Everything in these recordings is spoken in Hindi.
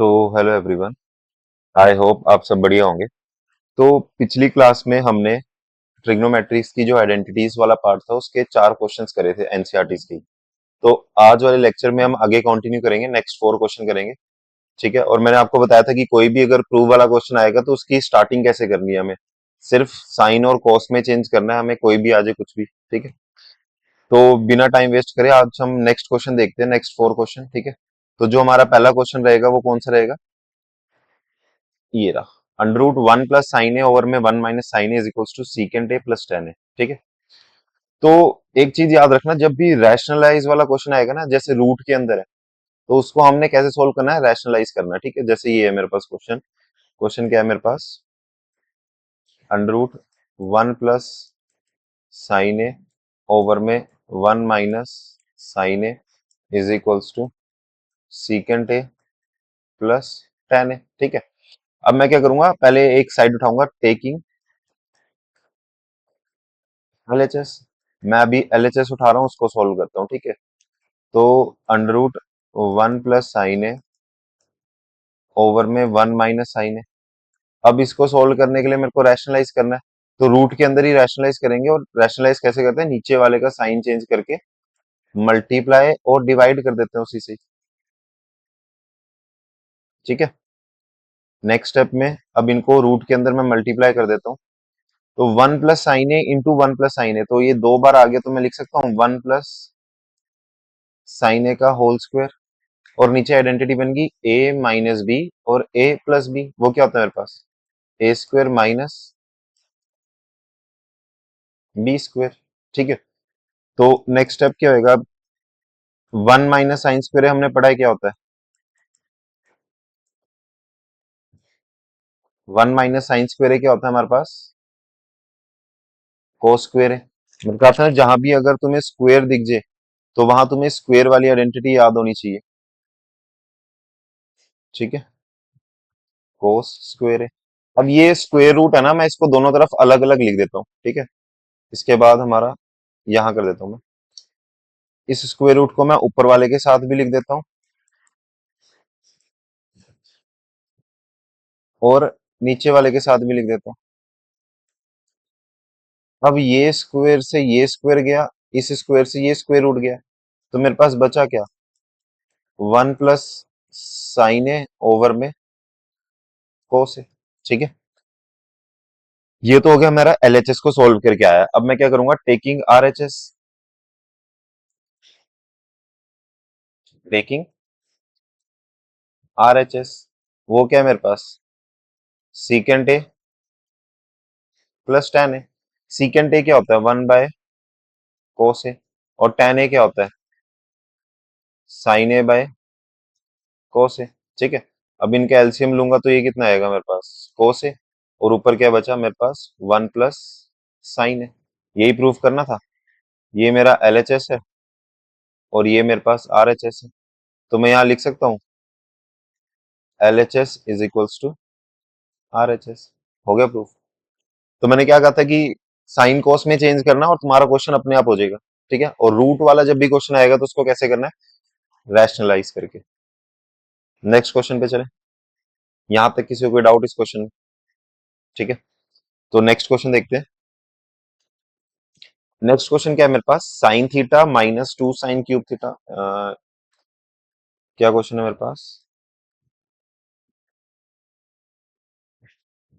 तो हेलो एवरीवन। आई होप आप सब बढ़िया होंगे। तो पिछली क्लास में हमने ट्रिग्नोमेट्रिक्स की जो आइडेंटिटीज वाला पार्ट था उसके 4 क्वेश्चंस करे थे एनसीईआरटी की। तो आज वाले लेक्चर में हम आगे कंटिन्यू करेंगे, नेक्स्ट 4 क्वेश्चन करेंगे। ठीक है। और मैंने आपको बताया था कि कोई भी अगर प्रूव वाला क्वेश्चन आएगा तो उसकी स्टार्टिंग कैसे करनी है, हमें सिर्फ साइन और कॉस में चेंज करना है, हमें कोई भी आ जाए कुछ भी। ठीक है। तो बिना टाइम वेस्ट करे आज हम नेक्स्ट क्वेश्चन देखते हैं, नेक्स्ट 4 क्वेश्चन। ठीक है। तो जो हमारा पहला क्वेश्चन रहेगा वो कौन सा रहेगा? ये रहा, under root 1 + sin a over में 1 - sin a is equals to secant A plus tan A. ठीक है। तो एक चीज याद रखना, जब भी रैशनलाइज वाला क्वेश्चन आएगा ना, जैसे रूट के अंदर है, तो उसको हमने कैसे सोल्व करना है, रैशनलाइज करना है। ठीक है। जैसे ये है मेरे पास क्वेश्चन। क्वेश्चन क्या है मेरे पास? Under root 1 + sin a over में 1 - sin a is equals to secant A plus tan A. ठीक है। अब मैं क्या करूंगा, पहले एक साइड उठाऊंगा, टेकिंग एलएचएस। मैं अभी एलएचएस उठा रहा हूँ, उसको सोल्व करता हूँ। ठीक है। तो under root 1 + sin a over में 1 - sin a। अब इसको सोल्व करने के लिए मेरे को रैशनलाइज करना है, तो रूट के अंदर ही रैशनलाइज करेंगे। और रैशनलाइज कैसे करते हैं, नीचे वाले का साइन चेंज करके मल्टीप्लाई और डिवाइड कर देते हैं उसी से। ठीक है। नेक्स्ट स्टेप में अब इनको रूट के अंदर मैं मल्टीप्लाई कर देता हूँ। तो 1 + sin a into 1 + sin a, तो ये 2 बार आ गया, तो मैं लिख सकता हूँ 1 + sin a का होल स्क्वायर। और नीचे आइडेंटिटी बन गई a - b और a + b, वो क्या होता है मेरे पास? a² - b²। ठीक है। तो नेक्स्ट स्टेप क्या होगा? 1 - sin² हमने पढ़ा है क्या होता है? 1 - sin² क्या होता है हमारे पास? cos² है। मतलब क्या था, जहां भी अगर तुम्हें स्क्वायर दिख जाए तो वहां तुम्हें स्क्वायर वाली आइडेंटिटी याद होनी चाहिए। ठीक है। cos² है। अब ये स्क्वायर रूट है ना, मैं इसको दोनों तरफ अलग अलग लिख देता हूँ। ठीक है। इसके बाद हमारा यहां कर देता हूँ मैं, इस स्क्वायर रूट को मैं ऊपर वाले के साथ भी लिख देता हूँ और नीचे वाले के साथ भी लिख देता हूँ। अब ये स्क्वायर से ये स्क्वायर गया, इस स्क्वायर से ये स्क्वायर उठ गया, तो मेरे पास बचा क्या? 1 + sin a ओवर में cos a। ठीक है। ये तो हो गया मेरा एलएचएस को सोल्व करके आया। अब मैं क्या करूंगा, टेकिंग आरएचएस। टेकिंग आरएचएस, वो क्या है मेरे पास? Secant A plus tan A. Secant A क्या होता है? 1/cos a। और टेन ए क्या होता है? sin a/cos a। ठीक है। अब इनका एलसीएम लूंगा तो ये कितना आएगा मेरे पास? cos a। और ऊपर क्या बचा मेरे पास? 1 + sin a। यही प्रूफ करना था। ये मेरा एलएचएस है और ये मेरे पास आरएचएस है। तो मैं यहाँ लिख सकता हूँ LHS is equals to RHS. हो गया प्रूफ। तो मैंने क्या कहा था कि साइन कॉस में चेंज करना और तुम्हारा क्वेश्चन अपने आप हो जाएगा। ठीक है। और रूट वाला जब भी क्वेश्चन आएगा तो उसको कैसे करना है, रैशनलाइज करके। नेक्स्ट क्वेश्चन पे चले। यहां तक किसी को कोई डाउट इस क्वेश्चन में? ठीक है। तो नेक्स्ट क्वेश्चन देखते हैं। नेक्स्ट क्वेश्चन क्या है मेरे पास? Sine theta -2 sin³ theta. क्या क्वेश्चन है मेरे पास?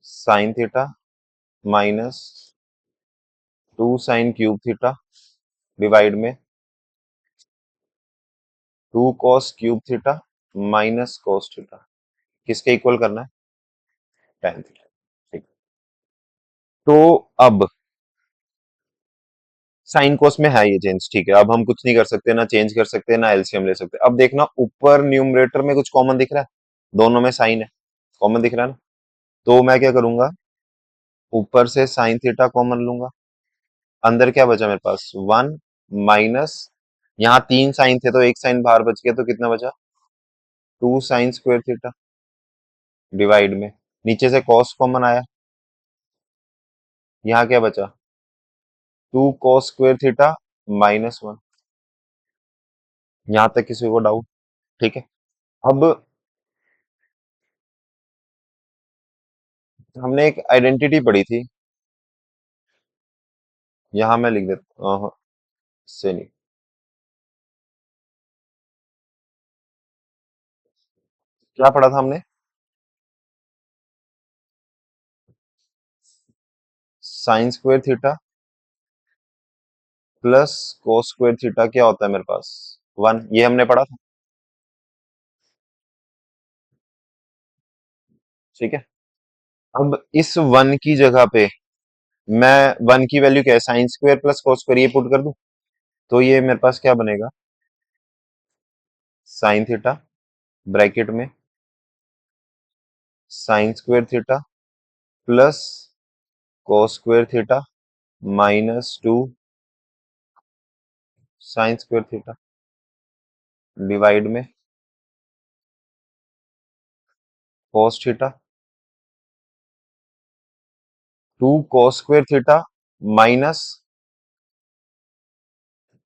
Sine theta -2 sin³ theta divide में 2 cos³ theta minus cos theta, किसके इक्वल करना है? tan theta. ठीक। तो अब साइन कोस में है ये चेंज। ठीक है। अब हम कुछ नहीं कर सकते, ना चेंज कर सकते ना एलसीएम ले सकते। अब देखना ऊपर न्यूमरेटर में कुछ कॉमन दिख रहा है, दोनों में साइन है, कॉमन दिख रहा है ना। तो मैं क्या करूंगा, ऊपर से साइन थीटा कॉमन लूंगा। अंदर क्या बचा मेरे पास? 1 - यहाँ 3 साइन थे तो एक साइन बाहर बच गया, तो कितना बचा? 2 sin² थीटा डिवाइड में, नीचे से कॉस कॉमन आया, यहाँ क्या बचा? 2 cos² थीटा -1। यहाँ तक किसी को डाउट? ठीक है। अब हमने एक आइडेंटिटी पढ़ी थी। यहाँ मैं लिख देता से नहीं। क्या पढ़ा था हमने? Sign square theta plus cos square theta क्या होता है मेरे पास? वन, ये हमने पढ़ा था। ठीक है। अब इस वन की जगह पे मैं वन की वैल्यू क्या है, sine square plus cos square, ये पुट कर दूं तो ये मेरे पास क्या बनेगा? साइन थीटा ब्रैकेट में sine square theta plus cos square theta -2 sine square theta divide में cos theta 2 cos square theta minus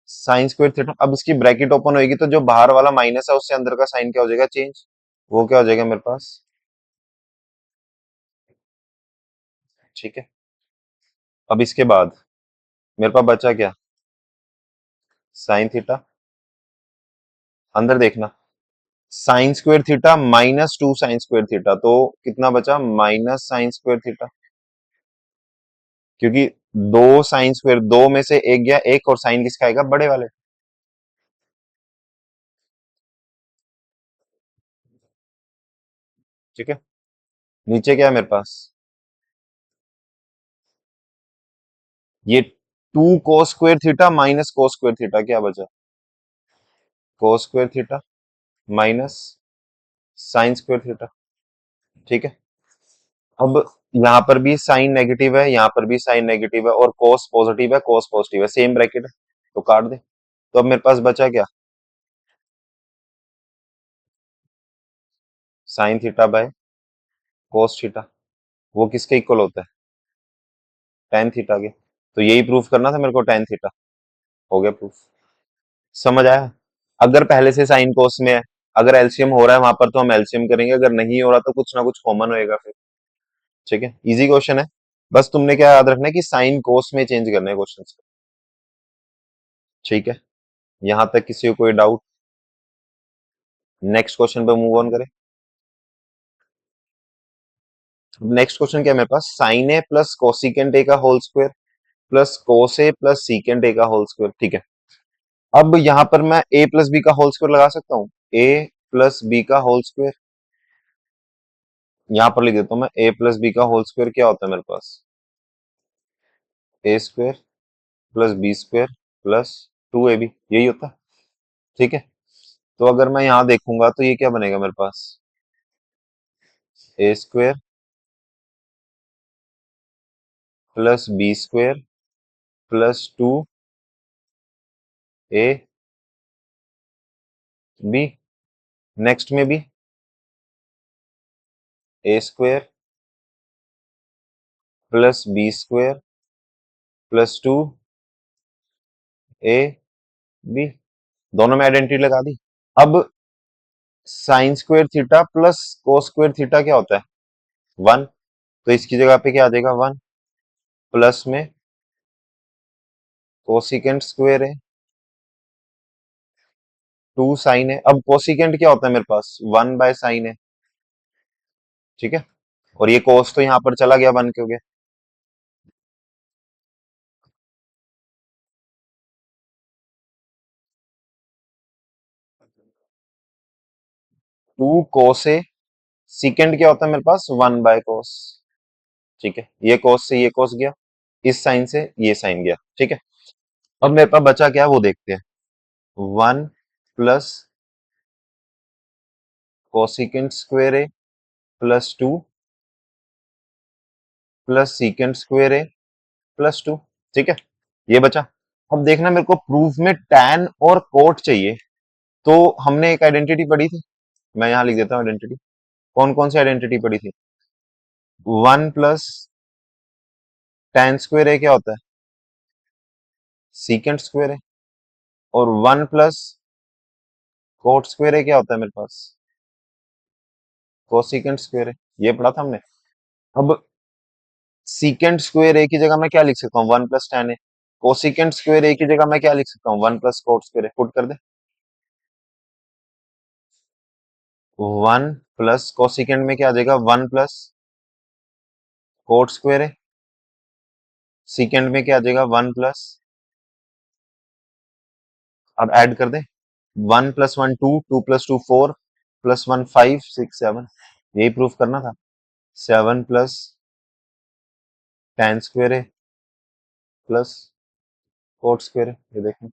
sine square theta. अब इसकी ब्रैकेट ओपन होगी तो जो बाहर वाला माइनस है उससे अंदर का साइन क्या हो जाएगा, चेंज। वो क्या हो जाएगा मेरे पास? ठीक है। अब इसके बाद मेरे पास बचा क्या? साइन थीटा, अंदर देखना, sign square theta -2 sine square theta, तो कितना बचा? Minus sine square theta. क्योंकि दो साइन स्क्वायर, दो में से एक गया, एक और साइन किसका आएगा? बड़े वाले। ठीक है। नीचे क्या है मेरे पास? ये 2 cos square theta minus cos square theta क्या बचा? कोस square theta minus sine square theta. ठीक है। अब यहाँ पर भी साइन नेगेटिव है, यहाँ पर भी साइन नेगेटिव है, और कोस पॉजिटिव है, कोस पॉजिटिव है, सेम ब्रैकेट है, तो काट दे। तो अब मेरे पास बचा क्या? Sine theta by cos theta, वो किसके इक्वल होता है? टेन थीटा के। तो यही प्रूफ करना था मेरे को, टेन थीटा। हो गया प्रूफ। समझ आया? अगर पहले से साइन कोस में है, अगर एलसीएम हो रहा है वहां पर तो हम एलसीएम करेंगे, अगर नहीं हो रहा तो कुछ ना कुछ कॉमन होएगा फिर। ठीक है, इजी क्वेश्चन है। बस तुमने क्या याद रखना है कि साइन कोस में चेंज करने हैं क्वेश्चन। ठीक है। यहां तक किसी को कोई डाउट? नेक्स्ट क्वेश्चन पे मूव ऑन करें। नेक्स्ट क्वेश्चन क्या है मेरे पास? Sine A plus cosecant A का whole square plus cos A plus secant A का होल स्क्वायर। ठीक है। अब यहां पर मैं ए प्लस बी का होल स्क्वायर लगा सकता हूँ। ए प्लस बी का होल स्क्वायर, यहां पर लिख देता हूं मैं, ए प्लस बी का होल स्क्वायर क्या होता है मेरे पास? A square plus B square plus 2ab, यही होता है। ठीक है। तो अगर मैं यहां देखूंगा तो ये क्या बनेगा मेरे पास? A square plus B square plus 2ab। Next में भी A square plus B square plus 2ab, दोनों में आइडेंटिटी लगा दी। अब sine square theta plus cos square theta क्या होता है? वन। तो इसकी जगह पे क्या आ जाएगा? वन प्लस में कोसिकेंट स्क्वायर है, टू साइन है। अब कोसिकेंट क्या होता है मेरे पास? वन बाय साइन है। ठीक है। और ये कोस तो यहां पर चला गया वन के हो गया। टू कोस है, सीकेंट क्या होता है मेरे पास? One by cos. ठीक है, ये कोस से ये कोस गया, इस साइन से ये साइन गया। ठीक है। अब मेरे पास बचा क्या वो देखते हैं। वन प्लस कोसिकेंट स्क्वायर है प्लस 2 प्लस सीकेंट स्क्वायर है प्लस 2। ठीक है, ये बचा। अब देखना, मेरे को प्रूफ में टैन और कोट चाहिए। तो हमने एक आइडेंटिटी पढ़ी थी, मैं यहां लिख देता हूँ आइडेंटिटी। कौन कौन सी आइडेंटिटी पढ़ी थी? वन प्लस टैन स्क्वायर है क्या होता है? सीकेंट स्क्वायर है। और वन प्लस कोट स्क्वायर है क्या होता है मेरे पास? कोसिकेंट स्क्वायर है। ये पढ़ा था हमने। अब सीकेंड स्क्वायर ए की जगह मैं क्या लिख सकता हूँ, 1 + tan ए। कोसिकेंड स्क्वायर ए की जगह मैं क्या लिख सकता हूँ, 1 + cot स्क्वायर ए। पुट कर दे। 1 + कोसिकेंड में क्या आ जाएगा, 1 + cot स्क्वायर ए। सीकेंड में क्या आ जाएगा, 1 प्लस, अब ऐड कर दे। 1 + 1 2, 2 + 2 4, +1 5 6 7। यही प्रूफ करना था। 7 + tan स्क्वायर ए +cot स्क्वायर ए, ये देखें।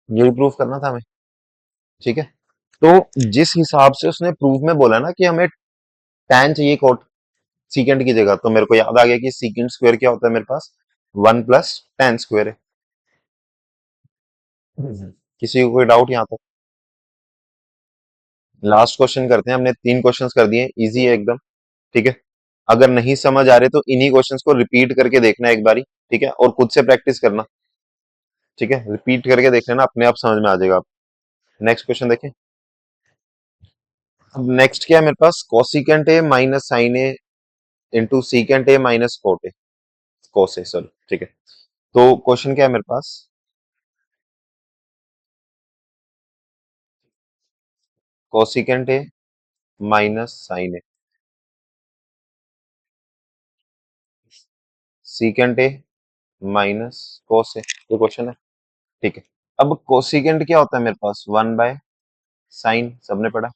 यही प्रूफ करना था हमें। ठीक है। तो जिस हिसाब से उसने प्रूफ में बोला ना कि हमें tan चाहिए कोट सीकेंड की जगह, तो मेरे को याद आ गया कि सीकेंड स्क्वायर क्या होता है मेरे पास, 1 + tan स्क्वायर है। किसी को कोई डाउट यहाँ तक? लास्ट क्वेश्चन करते हैं, हमने 3 क्वेश्चंस कर दिए, इजी है एकदम। ठीक है। अगर नहीं समझ आ रहे तो इन्हीं क्वेश्चंस को रिपीट करके देखना एक बारी। ठीक है, और खुद से प्रैक्टिस करना। ठीक है, रिपीट करके देख लेना, अपने आप समझ में आ जाएगा आप। नेक्स्ट क्वेश्चन देखें। अब नेक्स्ट क्या है मेरे पास, cosecant A minus sine A into secant A minus cot A, cos A sorry. ठीक है। तो क्वेश्चन क्या है मेरे पास, cosecant A minus sine A, secant A minus cos A, ये क्वेश्चन है। ठीक है। अब कोसिकेंट क्या होता है मेरे पास, 1/साइन, सबने पढ़ा।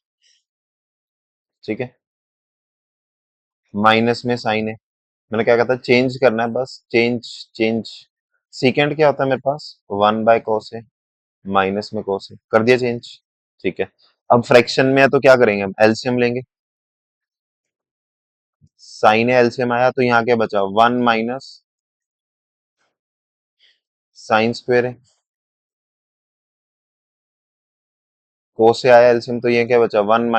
ठीक है। माइनस में साइन है, मैंने क्या कहा था, चेंज करना है बस, चेंज चेंज। सीकेंड क्या होता है मेरे पास, 1/cos है, माइनस में cos है, कर दिया चेंज। ठीक है। अब फ्रैक्शन में है तो क्या करेंगे, हम एलसीएम लेंगे। साइन है, एलसीएम आया तो यहाँ क्या बचा, 1 - sin स्क्वायर है। cos से आया एलसीएम तो ये क्या बचा, 1 -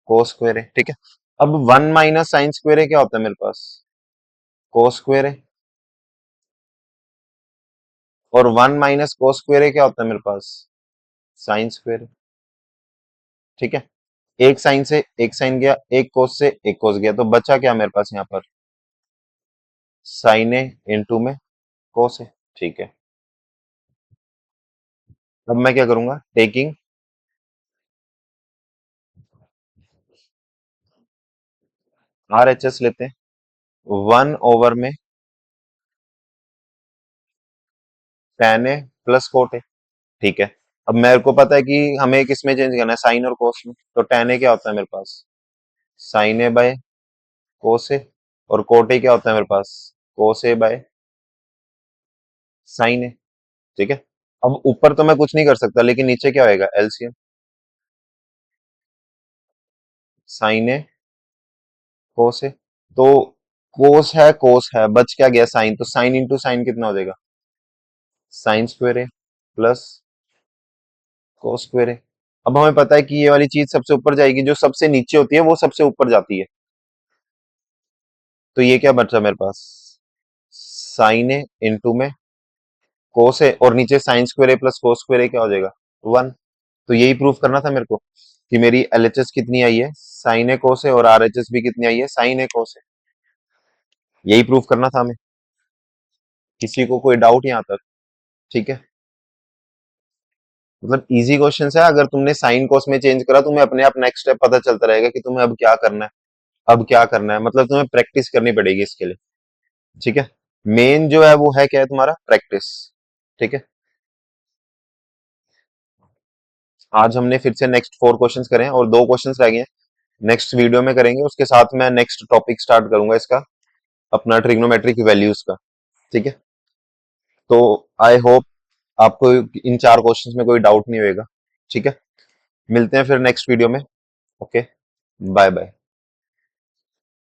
cos स्क्वायर है। ठीक है। अब 1 - sin स्क्वायर है क्या होता है मेरे पास, cos स्क्वायर है। और 1 - cos स्क्वायर है क्या होता है मेरे पास, साइन स्क्वायर है। ठीक है। एक साइन से एक साइन गया, एक कोस से एक कोस गया, तो बचा क्या मेरे पास यहाँ पर, साइन ए इंटू में कोस है। ठीक है। अब मैं क्या करूंगा, टेकिंग RHS लेते हैं, 1/में tan ए प्लस कोट है। ठीक है। अब मेरे को पता है कि हमें किस में चेंज करना है, साइन और कोस में, तो tan ए क्या होता है मेरे पास, साइन ए बाय कोस ए, और कोट ए क्या होता है मेरे पास, कोस ए बाय साइन ए। ठीक है। अब ऊपर तो मैं कुछ नहीं कर सकता, लेकिन नीचे क्या होएगा, एलसीएम, साइन ए कोस ए। तो कोस है, बच क्या गया साइन, तो साइन इंटू साइन कितना हो जाएगा, साइन स्क्वायर ए प्लस कोस स्क्वायर ए। अब हमें पता है कि ये वाली चीज सबसे ऊपर जाएगी, जो सबसे नीचे होती है वो सबसे ऊपर जाती है। तो ये क्या बचा मेरे पास, साइन ए इंटू में कोस ए, और नीचे साइन स्क्वायर ए प्लस कोस स्क्वायर ए क्या हो जाएगा, 1। तो यही प्रूफ करना था मेरे को कि मेरी एलएचएस कितनी आई है, साइन ए कोस ए, और आरएचएस भी कितनी आई है, साइन ए कोस ए। यही प्रूफ करना था हमें। किसी को कोई डाउट यहाँ तक? ठीक है। मतलब इजी क्वेश्चन है, अगर तुमने साइन कोस में चेंज करा, तुम्हें अपने आप नेक्स्ट स्टेप पता चलता रहेगा कि तुम्हें अब क्या करना है, अब क्या करना है, मतलब तुम्हें प्रैक्टिस करनी पड़ेगी इसके लिए। ठीक है। मेन जो है वो है क्या है तुम्हारा, प्रैक्टिस। ठीक है। आज हमने फिर से नेक्स्ट 4 क्वेश्चंस करे हैं, और 2 क्वेश्चंस रह गए हैं, नेक्स्ट वीडियो में करेंगे। उसके साथ मैं नेक्स्ट टॉपिक स्टार्ट करूंगा इसका, अपना ट्रिग्नोमेट्रिक वैल्यूज का। ठीक है। तो आई होप आपको इन 4 क्वेश्चंस में कोई डाउट नहीं होगा। ठीक है। मिलते हैं फिर नेक्स्ट वीडियो में। Okay, bye bye.